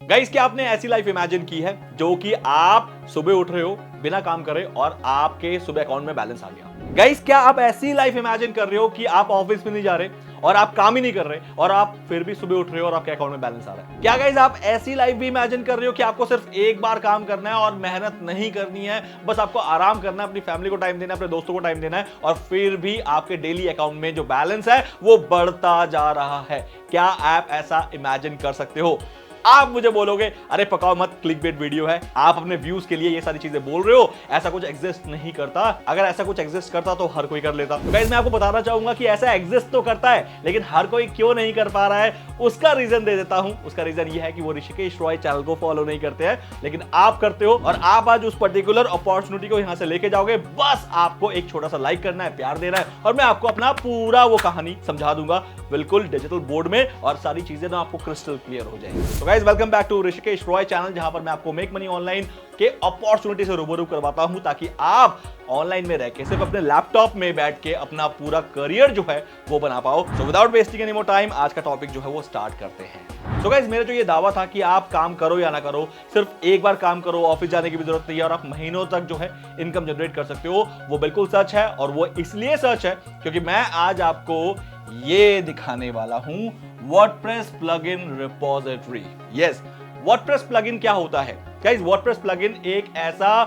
Guys, क्या आपने ऐसी लाइफ इमेजिन की है जो कि आप सुबह उठ रहे हो बिना काम करे और आपके सुबह अकाउंट में बैलेंस आ गया? गाइस, क्या आप ऐसी लाइफ इमेजिन कर रहे हो कि आप ऑफिस में नहीं जा रहे और आप काम ही नहीं कर रहे और आप फिर भी सुबह उठ रहे हो और आपके अकाउंट में बैलेंस आ रहा है? क्या गाइस आप ऐसी लाइफ भी इमेजिन कर रहे हो कि आपको सिर्फ एक बार काम करना है और मेहनत नहीं करनी है, बस आपको आराम करना है, अपनी फैमिली को टाइम देना है, अपने दोस्तों को टाइम देना है और फिर भी आपके डेली अकाउंट में जो बैलेंस है वो बढ़ता जा रहा है? क्या आप ऐसा इमेजिन कर सकते हो? आप मुझे बोलोगे अरे पकाओ मत, क्लिकबेट वीडियो है, आप अपने व्यूज के लिए ये सारी चीजें बोल रहे हो, ऐसा कुछ एग्जिस्ट नहीं करता। अगर ऐसा कुछ एग्जिस्ट करता तो हर कोई कर लेता। तो गाइस, मैं आपको बताना चाहूंगा कि ऐसा एग्जिस्ट तो करता है लेकिन हर कोई क्यों नहीं कर पा रहा है, उसका रीजन दे देता हूं। उसका रीजन ये है कि वो ऋषिकेश रॉय चैनल को फॉलो नहीं करते हैं, लेकिन आप करते हो और आप आज उस पर्टिकुलर अपॉर्चुनिटी को यहां से लेके जाओगे। बस आपको एक छोटा सा लाइक करना है, प्यार देना है और मैं आपको अपना पूरा वो कहानी समझा दूंगा बिल्कुल डिजिटल बोर्ड में और सारी चीजें ना आपको क्रिस्टल क्लियर हो जाएंगी। तो guys, welcome back to Rishikesh Roy channel, जहां पर मैं आपको मेक मनी ऑनलाइन के अपॉर्चुनिटी से रूबरू करवाता हूं ताकि आप ऑनलाइन में रह के सिर्फ अपने लैपटॉप में बैठ के अपना पूरा करियर जो है वो बना पाओ। So without wasting any more time, आज का टॉपिक जो है वो स्टार्ट करते हैं। सो गाइस, मेरा जो ये दावा था कि आप काम करो या ना करो, सिर्फ एक बार काम करो, ऑफिस जाने की भी जरूरत नहीं है और आप महीनों तक जो है इनकम जनरेट कर सकते हो, वो बिल्कुल सच है। और वो इसलिए सच है क्योंकि मैं आज आपको ये दिखाने वाला हूं WordPress plugin repository. Yes, WordPress plugin क्या होता है? गाइस, वर्डप्रेस प्लगइन एक ऐसा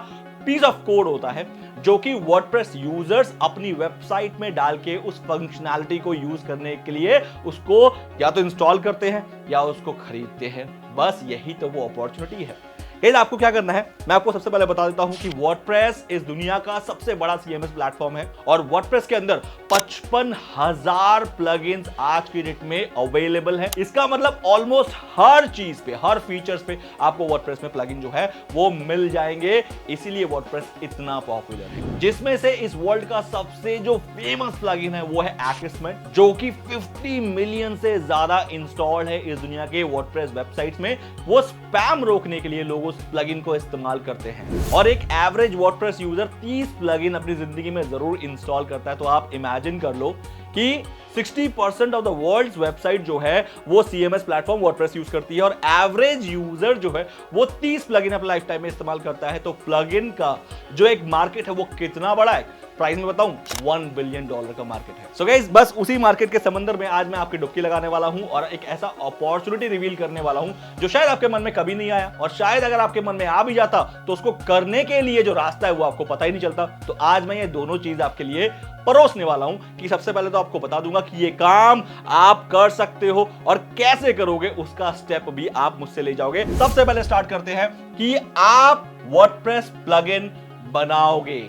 पीस ऑफ कोड होता है जो कि वर्डप्रेस यूजर्स अपनी वेबसाइट में डाल के उस फंक्शनैलिटी को यूज करने के लिए उसको या तो इंस्टॉल करते हैं या उसको खरीदते हैं। बस यही तो वो अपॉर्चुनिटी है। गाइस, आपको क्या करना है, मैं आपको सबसे पहले बता देता हूं कि वर्डप्रेस इस दुनिया का सबसे बड़ा सीएमएस प्लेटफॉर्म है और वर्डप्रेस के अंदर 55,000 प्लगइन्स आज की डेट में अवेलेबल है। इसका मतलब ऑलमोस्ट हर चीज पे, हर फीचर्स पे आपको वर्डप्रेस में प्लगइन जो है वो मिल जाएंगे। इसीलिए वर्डप्रेस इतना पॉपुलर है। जिसमें से इस वर्ल्ड का सबसे जो फेमस प्लगइन है वो है एक्समेट, जो कि 50 मिलियन से ज्यादा इंस्टॉल्ड है इस दुनिया के वर्डप्रेस वेबसाइट्स में। वो स्पैम रोकने के लिए लोग उस प्लगइन को इस्तेमाल करते हैं और एक एवरेज वर्डप्रेस यूजर 30 प्लगइन अपनी जिंदगी में जरूर इंस्टॉल करता है। तो आप इमेजिन कर लो कि 60% ऑफ द वर्ल्ड्स वेबसाइट जो है वो सीएमएस प्लेटफॉर्म वर्डप्रेस यूज करती है और एवरेज यूजर जो है वो 30 प्लगइन अपने लाइफ टाइम में इस्तेमाल करता है। तो प्लगइन का जो एक मार्केट है वो कितना बड़ा है, प्राइस में बताऊं, $1 बिलियन का मार्केट है। सो गाइस, बस उसी मार्केट के समंदर में आज मैं आपकी डुबकी लगाने वाला हूं और एक ऐसा अपॉर्चुनिटी रिवील करने वाला हूं जो शायद आपके मन में कभी नहीं आया और शायद अगर आपके मन में आ भी जाता तो उसको करने के लिए जो रास्ता है वो आपको पता ही नहीं चलता। तो आज मैं ये दोनों चीज आपके लिए परोसने वाला हूं कि सबसे पहले तो आपको बता दूंगा कि ये काम आप कर सकते हो और कैसे करोगे उसका स्टेप भी आप मुझसे ले जाओगे। सबसे पहले स्टार्ट करते हैं कि आप वर्डप्रेस प्लगइन बनाओगे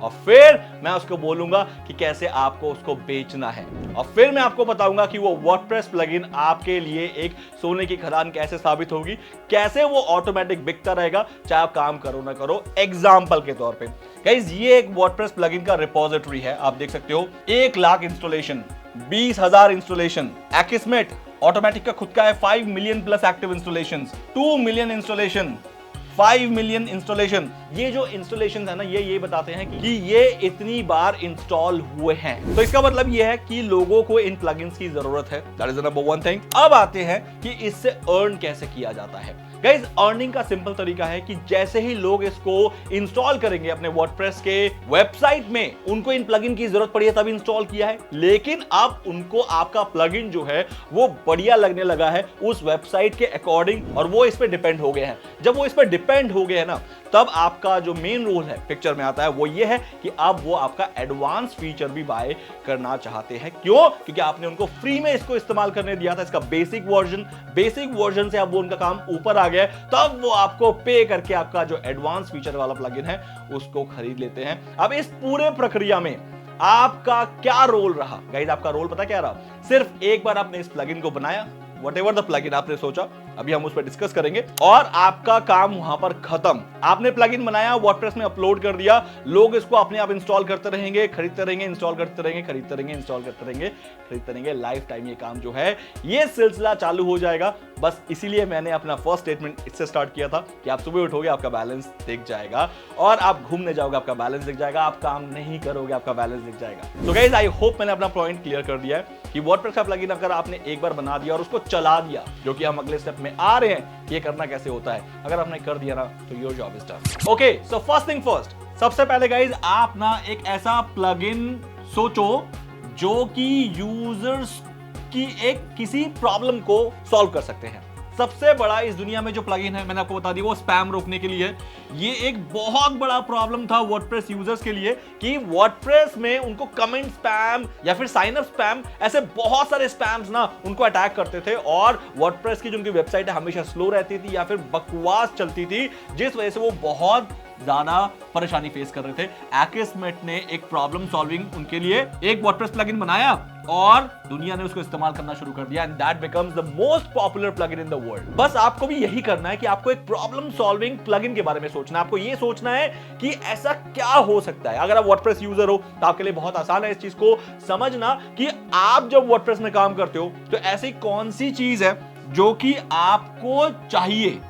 और फिर मैं उसको बोलूंगा कि कैसे आपको उसको बेचना है और फिर मैं आपको बताऊंगा कि वो वर्डप्रेस प्लगइन आपके लिए एक सोने की खदान कैसे साबित होगी, कैसे वो ऑटोमेटिक बिकता रहेगा चाहे आप काम करो ना करो। एग्जांपल के तौर पे गाइस, ये एक वर्डप्रेस प्लगइन का रिपोजिटरी है, आप देख सकते हो 1 लाख इंस्टॉलेशन, 20,000 इंस्टॉलेशन। एक्समेट ऑटोमेटिक का खुद का है 5 million plus active installation, 2 million installation, 5 million installation. ये जो इंस्टॉलेशन है ना, ये बताते हैं कि ये इतनी बार इंस्टॉल हुए हैं। तो इसका मतलब ये है कि लोगों को इन प्लगइन्स की जरूरत है। That is number 1 thing. अब आते हैं कि इससे अर्न कैसे किया जाता है। गाइस, अर्निंग का सिंपल तरीका है कि जैसे ही लोग इसको इंस्टॉल करेंगे अपने वर्डप्रेस के वेबसाइट में, उनको इन प्लगइन की जरूरत पड़ी है तब इंस्टॉल किया है, लेकिन अब उनको आपका प्लगइन जो है वो बढ़िया लगने लगा है उस वेबसाइट के अकॉर्डिंग और वो इस पे डिपेंड हो गए हैं। जब वो इस पे डिपेंड हो गए हैं ना, तब आपका जो मेन रोल है पिक्चर में आता है वो ये है कि अब वो आपका एडवांस फीचर भी बाय करना चाहते हैं। क्यों? क्योंकि आपने उनको फ्री में इसको इस्तेमाल करने दिया था, इसका बेसिक वर्जन से अब वो उनका काम ऊपर आ गया, तब वो आपको पे करके आपका जो एडवांस फीचर वाला प्लगइन है उसको खरीद लेते हैं। अब इस पूरे प्रक्रिया में आपका क्या रोल रहा? गाइस, आपका रोल पता क्या रहा? सिर्फ एक बार आपने इस प्लगइन को बनाया, व्हाटएवर द प्लगइन आपने सोचा, अभी हम उस पर डिस्कस करेंगे, और आपका काम वहां पर खत्म। आपने प्लगइन बनाया, वर्डप्रेस में अपलोड कर दिया, लोग इसको अपने आप इंस्टॉल करते रहेंगे, खरीदते रहेंगे, इंस्टॉल करते रहेंगे, खरीदते रहेंगे, इंस्टॉल करते रहेंगे, खरीदते रहेंगे। लाइफ टाइम ये काम जो है ये सिलसिला चालू हो जाएगा। बस इसीलिए मैंने अपना फर्स्ट स्टेटमेंट इससे स्टार्ट किया था कि आप सुबह उठोगे आपका बैलेंस दिख जाएगा, और आप घूमने जाओगे आपका बैलेंस दिख जाएगा, आप काम नहीं करोगे आपका बैलेंस दिख जाएगा। सो गाइस, आई होप मैंने अपना पॉइंट क्लियर कर दिया है। कि वर्डप्रेस का प्लगइन अगर आपने एक बार बना दिया और उसको चला दिया, जो कि हम अगले स्टेप में आ रहे हैं ये करना कैसे होता है, अगर आपने कर दिया ना तो your job is done. Okay, so first thing first, सबसे पहले गाइज आप ना एक ऐसा प्लगइन सोचो जो कि यूजर्स की एक किसी प्रॉब्लम को सॉल्व कर सकते हैं। सबसे बड़ा इस दुनिया में जो प्लगइन है, मैंने आपको बता दिया, वो स्पैम रोकने के लिए है। ये एक बहुत बड़ा प्रॉब्लम था वर्डप्रेस यूजर्स के लिए कि वर्डप्रेस में उनको कमेंट स्पैम या फिर साइन अप स्पैम, ऐसे बहुत सारे स्पैम्स ना उनको अटैक करते थे और वर्डप्रेस की जो उनकी वेबसाइट है हमेशा स्लो रहती थी या फिर बकवास चलती थी, जिस वजह से वो बहुत ज्यादा परेशानी फेस कर रहे थे। Akismet ने एक प्रॉब्लम सॉल्विंग उनके लिए एक वर्डप्रेस प्लगइन बनाया और दुनिया ने उसको इस्तेमाल करना शुरू कर दिया, and that becomes the most popular plugin in the world. बस आपको भी यही करना है कि आपको एक प्रॉब्लम सॉल्विंग प्लगइन के बारे में सोचना है। आपको ये सोचना है कि ऐसा क्या हो सकता है। अगर आप वर्डप्रेस यूजर हो तो आपके लिए बहुत आसान है इस चीज को समझना कि आप जब वर्डप्रेस में काम करते हो तो ऐसी कौन सी चीज है जो कि आपको चाहिए,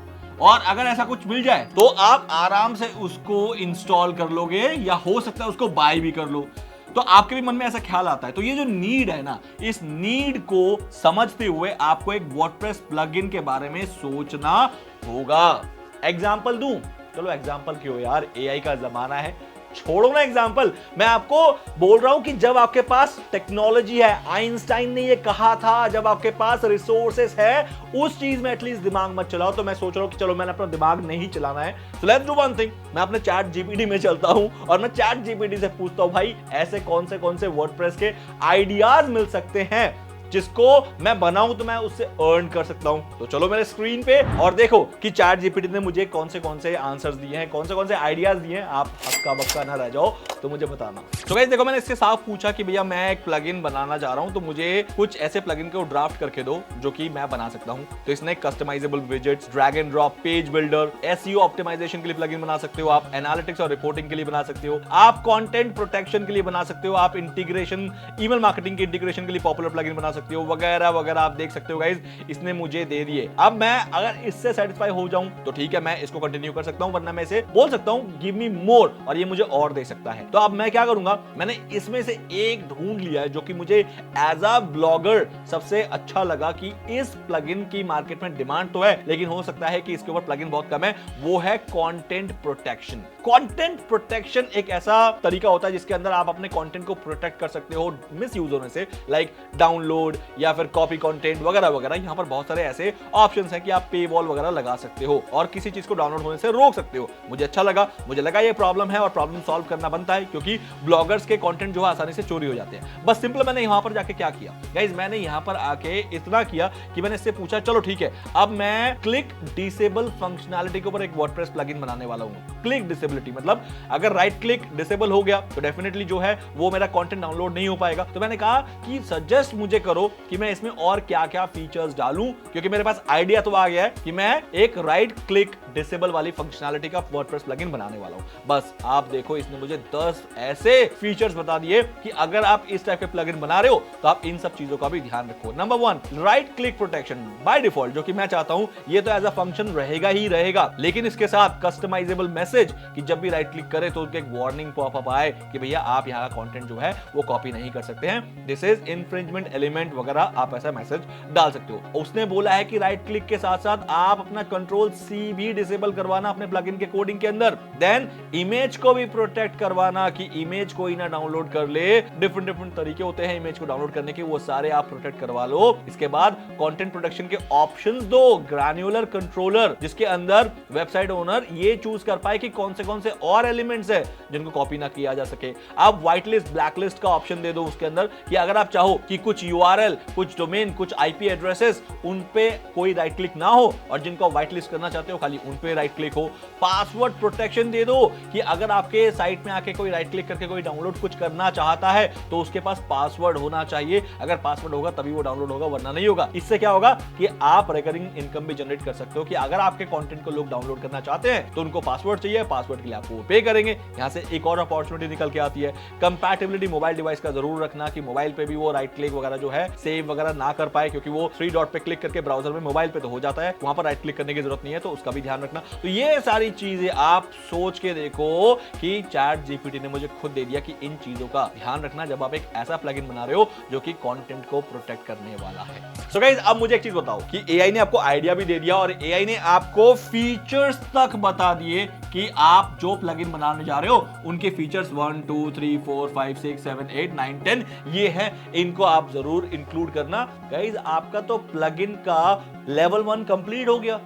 और अगर ऐसा कुछ मिल जाए तो आप आराम से उसको इंस्टॉल कर लोगे या हो सकता है उसको बाय भी कर लो। तो आपके भी मन में ऐसा ख्याल आता है। तो ये जो नीड है ना, इस नीड को समझते हुए आपको एक वर्डप्रेस प्लगइन के बारे में सोचना होगा। एग्जांपल दूं? चलो एग्जांपल क्यों यार, एआई का जमाना है, छोड़ो ना एग्जांपल। मैं आपको बोल रहा हूं कि जब आपके पास टेक्नोलॉजी है, आइंस्टाइन ने ये कहा था, जब आपके पास रिसोर्सेस है, उस चीज में एटलीस्ट दिमाग मत चलाओ। तो मैं सोच रहा हूं कि चलो मैंने अपना दिमाग नहीं चलाना है, so let's do one thing, मैं अपने चैट जीपीटी में चलता हूं और मैं चैट जीपीटी से पूछता हूं भाई ऐसे कौन से वर्डप्रेस के आइडियाज मिल सकते हैं जिसको मैं बनाऊं तो मैं उससे अर्न कर सकता हूं। तो चलो मेरे स्क्रीन पे और देखो कि चैट जीपीटी ने मुझे कौन से आंसर्स दिए हैं, कौन से आइडियाज दिए हैं। आप हक्का बक्का ना रह जाओ तो मुझे बताना। तो गाइस देखो, मैंने इससे साफ पूछा कि भैया मैं एक प्लगइन बनाना चाह रहा हूं, तो मुझे कुछ ऐसे प्लगइन को ड्राफ्ट करके दो जो कि मैं बना सकता हूं। तो इसने customisable widgets, drag and drop, page builder, SEO optimisation के लिए प्लगइन बना सकते हो आप, एनालिटिक्स और रिपोर्टिंग के लिए बना सकते हो आप, कंटेंट प्रोटेक्शन के लिए बना सकते हो आप, इंटीग्रेशन, ईमेल मार्केटिंग के इंटीग्रेशन के लिए पॉपुलर प्लगइन बना सकते हो, वगैरह वगैरह। आप देख सकते हो गाइस, इसने मुझे दे दिए। अब मैं अगर इससे सेटिस्फाई हो जाऊं तो ठीक है, मैं इसको कंटिन्यू कर सकता हूं, वरना मैं इसे बोल सकता हूं गिव मी मोर, और ये मुझे और दे सकता है। तो अब मैं क्या करूंगा, मैंने इसमें से एक ढूंढ लिया है जो कि मुझे एज अ ब्लॉगर सबसे अच्छा लगा कि इस प्लगइन की मार्केट में डिमांड तो है, लेकिन हो सकता है कि इसके ऊपर प्लगइन बहुत कम है। वो है कंटेंट प्रोटेक्शन। कंटेंट प्रोटेक्शन एक ऐसा तरीका होता है जिसके अंदर आप अपने कंटेंट को प्रोटेक्ट कर सकते हो मिस यूज होने से, लाइक डाउनलोड या फिर कॉपी कंटेंट वगैरह वगैरह। यहां पर बहुत सारे ऐसे ऑप्शंस हैं कि आप पे वॉल वगैरह लगा सकते हो और किसी चीज को डाउनलोड होने से रोक सकते हो। मुझे अच्छा लगा, मुझे लगा ये प्रॉब्लम है और प्रॉब्लम सॉल्व करना बनता है, क्योंकि ब्लॉगर्स के कंटेंट जो है आसानी से चोरी हो जाते हैं। बस सिंपल मैंने यहां पर जाके क्या किया गाइस, मैंने यहां पर आके इतना किया कि मैंने इससे पूछा चलो ठीक है, अब मैं क्लिक डिसेबल फंक्शनैलिटी के ऊपर एक वर्डप्रेस प्लगइन बनाने वाला हूं। क्लिक डिसेबिलिटी मतलब अगर राइट क्लिक डिसेबल हो गया तो डेफिनेटली जो है वो मेरा कंटेंट डाउनलोड नहीं हो पाएगा। तो मैंने कहा कि सजेस्ट मुझे करो कि मैं इसमें और क्या-क्या फीचर्स डालूं, क्योंकि मेरे पास आइडिया तो आ गया है कि मैं एक राइट क्लिक डिसेबल वाली फंक्शनैलिटी का वर्डप्रेस प्लगइन बनाने वाला हूं। बस आप देखो, इसने मुझे 10 ऐसे फीचर्स बता दिए कि अगर आप इस टाइप के प्लगइन बना रहे हो तो आप इन सब चीजों का भी ध्यान रखो। Number 1, right click protection by default, जो कि मैं चाहता हूं ये तो एज अ फंक्शन रहेगा ही रहेगा, लेकिन इसके साथ कस्टमाइजेबल मैसेज कि जब भी राइट क्लिक करे तो उसके एक वार्निंग पॉपअप आए कि भैया आप यहां का कंटेंट जो है वो कॉपी नहीं कर सकते हैं, दिस इज इन्फ्रिंजमेंट एलिमेंट वगैरह, आप ऐसा मैसेज डाल सकते हो। उसने बोला है कि राइट क्लिक के साथ साथ आप अपना कंट्रोल सी भी डिसेबल करवाना अपने प्लगइन के कोडिंग के अंदर। देन इमेज को भी प्रोटेक्ट करवाना कि इमेज कोई ना डाउनलोड कर ले। डिफरेंट तरीके होते हैं इमेज को डाउनलोड करने के, वो सारे आप प्रोटेक्ट करवा लो। इसके बाद कंटेंट प्रोटेक्शन के ऑप्शंस दो, ग्रैन्युलर कंट्रोलर, जिसके अंदर वेबसाइट ओनर ये चूज कर पाए कि कौन से और एलिमेंट्स है जिनको कॉपी ना किया जा सके। आप व्हाइट लिस्ट, ब्लैक लिस्ट का ऑप्शन दे दो उसके अंदर कि अगर आप चाहो कि कुछ यूआरएल, कुछ डोमेन, कुछ आईपी एड्रेसेस, उन पे कोई राइट क्लिक ना हो, और जिनको व्हाइट लिस्ट करना चाहते हो खाली उन पे राइट क्लिक हो। पासवर्ड प्रोटेक्शन दे दो कि अगर आपके साइट में आके कोई राइट क्लिक करके कोई डाउनलोड कुछ करना चाहता है तो उसके पास पासवर्ड होना चाहिए। अगर पासवर्ड होगा तभी वो डाउनलोड होगा, वरना नहीं होगा। इससे क्या होगा कि आप रिकरिंग इनकम भी जनरेट कर सकते हो कि अगर आपके कंटेंट को लोग डाउनलोड करना चाहते हैं तो उनको पासवर्ड चाहिए, पासवर्ड के लिए आपको पे करेंगे। यहां से एक और अपॉर्चुनिटी निकल के आती है, कंपैटिबिलिटी मोबाइल डिवाइस का जरूर रखना कि मोबाइल पे भी वो राइट क्लिक वगैरह जो है सेव वगैरह ना कर पाए, क्योंकि वो 3 डॉट पे क्लिक करके ब्राउजर में मोबाइल पे तो हो जाता है, वहां पर राइट क्लिक करने की जरूरत नहीं है, तो उसका भी ध्यान ध्यान रखना। तो ये सारी चीजें आप सोच के देखो कि चैट जीपीटी ने मुझे खुद दे दिया कि इन चीजों का ध्यान रखना जब आप एक ऐसा प्लगइन बना रहे हो जो कि कंटेंट को प्रोटेक्ट करने वाला है। सो गाइस, अब मुझे एक चीज बताओ कि एआई ने आपको आइडिया भी दे दिया और एआई ने आपको फीचर्स तक बता दिए कि आप जो प्लगइन बनाने जा रहे हो उनके फीचर्स 1 2 3 4 5 6 7 8 9 10 ये है, इनको आप जरूर इंक्लूड करना। गाइस, आपका तो प्लगइन का लेवल 1 कंप्लीट हो गया।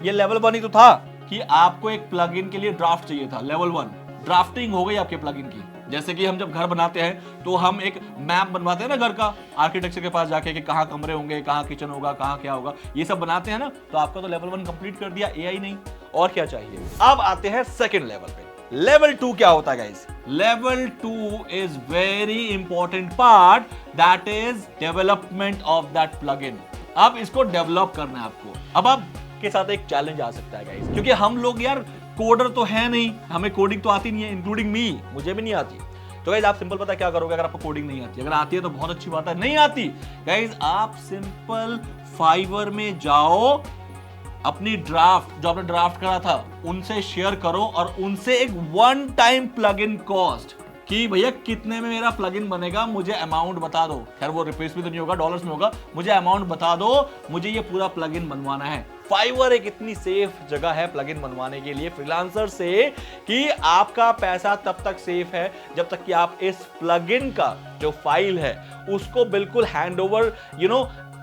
ये लेवल 1 ही तो था कि आपको एक प्लगइन के लिए ड्राफ्ट चाहिए था। लेवल 1 ड्राफ्टिंग हो गई आपके प्लगइन की। जैसे कि हम जब घर बनाते हैं तो हम एक मैप बनवाते हैं ना घर का, आर्किटेक्चर के पास जाके कि कहाँ कमरे होंगे, कहाँ किचन होगा, कहाँ क्या होगा, ये सब बनाते हैं ना। तो आपका तो लेवल 1 कंप्लीट कर दिया एआई नहीं, और क्या चाहिए। अब आते हैं सेकंड लेवल पे। लेवल 2 क्या होता है guys? Level 2 is very important part, that is development of that plugin. अब इसको डेवलप करना है आपको। अब आपके साथ एक चैलेंज आ सकता है गाइस, क्योंकि हम लोग यार कोडर तो है नहीं, हमें कोडिंग तो आती नहीं है, इंक्लूडिंग मी, मुझे भी नहीं आती। तो गाइस, आप सिंपल पता क्या करोगे अगर आपको कोडिंग नहीं आती? अगर आती है तो बहुत अच्छी बात है, नहीं आती गाइस, आप सिंपल फाइवर में जाओ, अपनी ड्राफ्ट जो आपने ड्राफ्ट करा था उनसे शेयर करो और उनसे एक वन टाइम प्लगइन कॉस्ट कि भैया कितने में मेरा प्लगइन बनेगा, मुझे अमाउंट बता दो। खैर वो रुपीस में तो नहीं होगा, डॉलर्स में होगा। मुझे अमाउंट बता दो, मुझे ये पूरा प्लगइन बनवाना है। फाइवर एक इतनी सेफ जगह है प्लगइन बनवाने के लिए फ्रीलांसर से कि आपका पैसा तब तक सेफ है जब तक कि आप इस प्लगइन का जो फाइल है उसको बिल्कुल हैंडओवर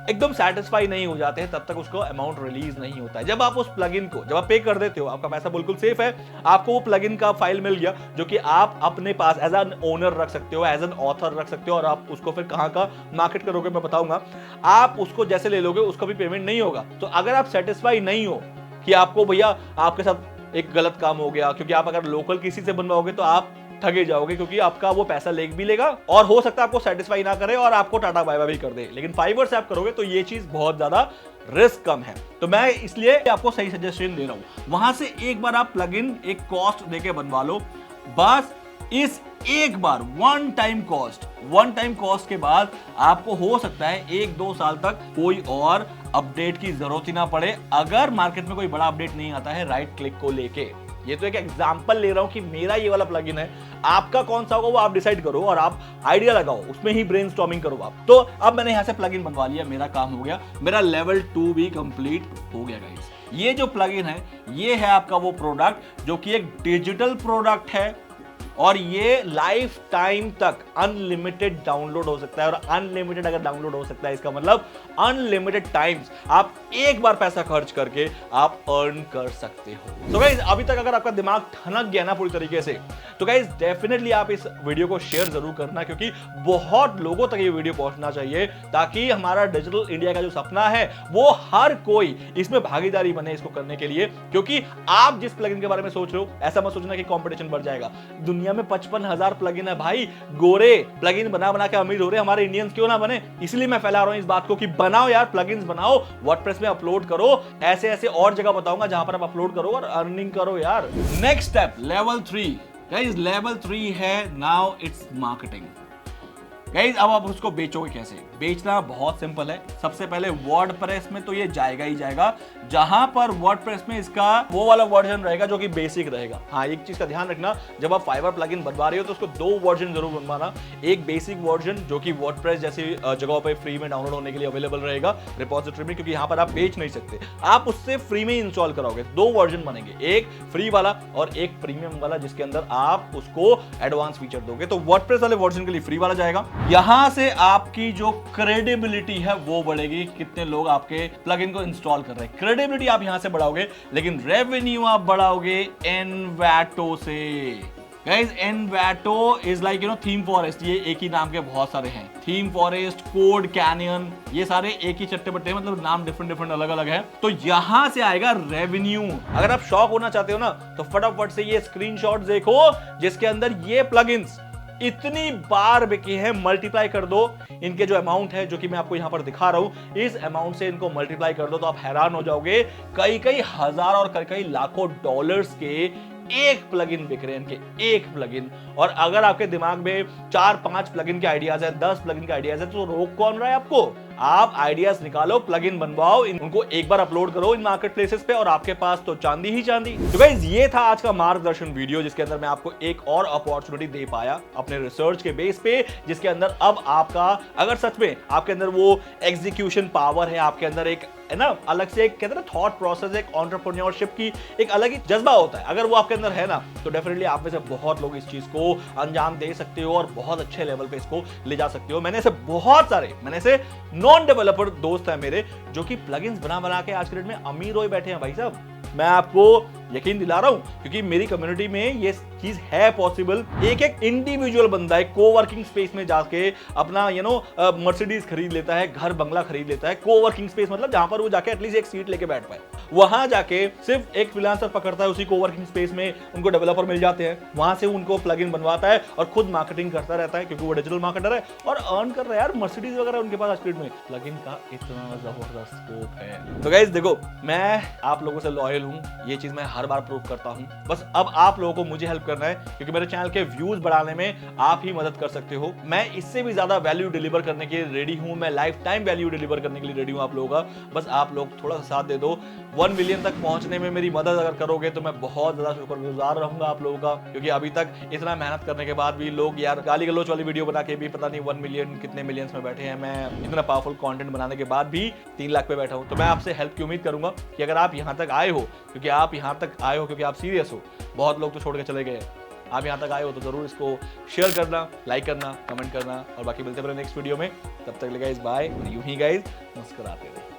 एकदम सेटिस्फाई नहीं हो जाते हैं, तब तक उसको अमाउंट रिलीज नहीं होता है। जब आप उस प्लगइन को जब आप पे कर देते हो, आपका पैसा बिल्कुल सेफ है, आपको वो प्लगइन का फाइल मिल गया जो कि आप अपने पास एज एन ओनर रख सकते हो, एज एन ऑथर रख सकते हो, और आप उसको फिर कहां का मार्केट करोगे मैं बताऊंगा। आप उसको जैसे ले लोगे उसका भी पेमेंट नहीं होगा। तो अगर आप सेटिस्फाई नहीं हो कि आपको भैया आपके साथ एक गलत काम हो गया, क्योंकि आप अगर लोकल किसी से बनवाओगे तो आप ठगे जाओगे, क्योंकि आपका वो पैसा ले भी लेगा और हो सकता है आपको सेटिस्फाई ना करे और आपको टाटा बाय बाय भी कर दे। लेकिन फाइवर से आप करोगे तो ये चीज बहुत ज्यादा रिस्क कम है। तो मैं इसलिए आपको सही सजेशन दे रहा हूं, वहां से एक बार आप प्लगइन एक कॉस्ट देके बनवा लो। बस इस एक बार वन टाइम कॉस्ट के बाद आपको हो सकता है 1-2 साल तक कोई और अपडेट की जरूरत ही ना पड़े, अगर मार्केट में कोई बड़ा अपडेट नहीं आता है राइट क्लिक को लेके। ये तो एक एग्जांपल ले रहा हूं कि मेरा ये वाला प्लगइन है, आपका कौन सा होगा वो आप डिसाइड करो और आप आइडिया लगाओ, उसमें ही ब्रेनस्टॉर्मिंग करो आप। तो अब मैंने यहां से प्लगइन बनवा लिया, मेरा काम हो गया, मेरा लेवल 2 भी कंप्लीट हो गया गाइस। ये जो प्लगइन है ये है आपका वो प्रोडक्ट जो कि एक डिजिटल प्रोडक्ट है और ये लाइफ टाइम तक अनलिमिटेड डाउनलोड हो सकता है। और अनलिमिटेड अगर डाउनलोड हो सकता है इसका मतलब अनलिमिटेड टाइम्स आप एक बार पैसा खर्च करके आप अर्न कर सकते हो। तो गाइस, अभी तक अगर आपका दिमाग ठनक गया ना पूरी तरीके से, तो गाइस डेफिनेटली आप इस वीडियो को शेयर जरूर करना, क्योंकि बहुत लोगों तक ये वीडियो पहुंचना चाहिए ताकि हमारा डिजिटल इंडिया का जो सपना है वो हर कोई इसमें भागीदारी बने इसको करने के लिए। क्योंकि आप जिस प्लगइन के बारे में सोच रहे हो, ऐसा मत सोचना कि कंपटीशन बढ़ जाएगा। दुनिया में 55,000 प्लगइन है भाई, गोरे प्लगइन बना बना के अमीर हो रहे, हमारे इंडियंस क्यों ना बने। इसलिए मैं फैला रहा हूं इस बात को कि बनाओ यार, प्लगइन्स बनाओ, वर्डप्रेस में अपलोड करो, ऐसे ऐसे और जगह बताऊंगा जहां पर आप अपलोड करो और अर्निंग करो यार। Next step level 3 guys, level 3 है नाउ इट्स मार्केटिंग। गाइस, अब आप उसको बेचोगे कैसे? बेचना बहुत सिंपल है। सबसे पहले वर्डप्रेस में तो ये जाएगा ही जाएगा, जहां पर वर्डप्रेस में इसका वो वाला वर्जन रहेगा जो कि बेसिक रहेगा। हाँ, एक चीज का ध्यान रखना, जब आप फाइवर प्लगइन बनवा रहे हो तो उसको 2 वर्जन जरूर बनवाना। एक बेसिक वर्जन जो कि वर्डप्रेस जैसी जगहों पर फ्री में डाउनलोड होने के लिए अवेलेबल रहेगा रिपोजिटरी में, क्योंकि यहाँ पर आप बेच नहीं सकते, आप उससे फ्री में इंस्टॉल कराओगे। 2 वर्जन बनेंगे, एक फ्री वाला और एक प्रीमियम वाला, जिसके अंदर आप उसको एडवांस फीचर दोगे। तो वर्डप्रेस वाले वर्जन के लिए फ्री वाला जाएगा। यहां से आपकी जो क्रेडिबिलिटी है वो बढ़ेगी, कितने लोग आपके प्लगइन को इंस्टॉल कर रहे हैं। क्रेडिबिलिटी आप यहां से बढ़ाओगे, लेकिन रेवेन्यू आप बढ़ाओगे एनवैटो से। Guys, Envato is like ThemeForest, ये एक ही नाम के बहुत सारे हैं। थीम फॉरेस्ट, कोड कैनियन, ये सारे एक ही चट्टे बट्टे, मतलब नाम डिफरेंट अलग अलग है। तो यहां से आएगा रेवेन्यू। अगर आप शॉक होना चाहते हो ना, तो फटाफट से ये स्क्रीनशॉट देखो जिसके अंदर ये प्लगइन्स इतनी बार बिके हैं, मल्टीप्लाई कर दो इनके जो अमाउंट है, जो कि मैं आपको यहां पर दिखा रहा हूं, इस अमाउंट से इनको मल्टीप्लाई कर दो तो आप हैरान हो जाओगे। कई हजार और कई लाखों डॉलर्स के एक प्लगइन बिक रहे हैं, इनके एक प्लगइन। और अगर आपके दिमाग में 4-5 प्लगइन के आइडियाज है, 10 प्लगइन के आइडियाज है, तो रोक कौन रहा है आपको? आप आइडियाज निकालो, प्लगइन बनवाओ, उनको एक बार अपलोड करो इन मार्केट प्लेसेस पे और आपके पास तो चांदी ही चांदी। तो गाइस ये था आज का मार्गदर्शन वीडियो, जिसके अंदर मैं आपको एक और अपॉर्चुनिटी दे पाया अपने रिसर्च के बेस पे, जिसके अंदर अब आपका अगर सच में आपके अंदर वो एग्जीक्यूशन पावर है, आपके अंदर एक है ना अलग से एक कहते हैं ना थॉट प्रोसेस, एक एंटरप्रेन्योरशिप की एक अलग ही जज्बा होता है, अगर वो आपके अंदर है ना तो डेफिनेटली आप में से बहुत लोग इस चीज को अंजाम दे सकते हो और बहुत अच्छे लेवल पे इसको ले जा सकते हो। मैंने ऐसे नॉन डेवलपर दोस्त हैं मेरे जो कि प्लगइन्स बना बना के आज के डेट में अमीर हो बैठे हैं भाई साहब। मैं आपको यकीन दिला रहा हूं क्योंकि मेरी कम्युनिटी में ये चीज है पॉसिबल। एक इंडिविजुअल बंदा है कोवर्किंग स्पेस में जाके अपना मर्सिडीज खरीद लेता है, घर बंगला खरीद लेता है। कोवर्किंग स्पेस मतलब जहां पर वो जाके एटलीस्ट एक सीट लेके बैठ पाए, वहां जाके सिर्फ एक फ्रीलांसर पकड़ता है, उसी कोवर्किंग स्पेस में उनको डेवलपर मिल जाते हैं, वहां से उनको प्लगइन बनवाता है और खुद मार्केटिंग करता रहता है क्योंकि वो डिजिटल मार्केटर है और अर्न कर रहा है यार। मर्सिडीज वगैरह उनके पास आज में प्लगइन का इतना जबरदस्त स्कोप है। तो गाइस देखो, मैं आप लोगों से लॉयल हूं, ये चीज मैं हर बार प्रूव करता हूं। बस अब आप लोगों को मुझे हेल्प करना है क्योंकि मेरे चैनल के व्यूज बढ़ाने में आप ही मदद कर सकते हो। मैं इससे भी ज्यादा वैल्यू डिलीवर करने के लिए रेडी हूं, मैं लाइफ टाइम वैल्यू डिलीवर करने के लिए रेडी हूं आप लोगों का। बस आप लोग थोड़ा सा साथ दे दो। 1 मिलियन तक पहुंचने में मेरी मदद अगर करोगे तो मैं बहुत ज्यादा शुक्रगुजार रहूंगा आप लोगों का, क्योंकि अभी तक इतना मेहनत करने के बाद भी लोग यार गाली गलौच वाली वीडियो बना के भी पता नहीं 1 मिलियन कितने मिलियंस में बैठे हैं। मैं इतना पावरफुल कंटेंट बनाने के बाद भी 3 लाख पे बैठा हूं। तो मैं आपसे हेल्प की उम्मीद करूंगा कि अगर आप यहां तक आए हो क्योंकि आप यहां तक आए हो क्योंकि आप सीरियस हो, बहुत लोग तो छोड़ के चले गए, आप यहां तक आए हो तो जरूर इसको शेयर करना, लाइक करना, कमेंट करना और बाकी मिलते हैं नेक्स्ट वीडियो में। तब तक ले गाइस बाय, यूं ही गाइस मुस्कुराते रहो।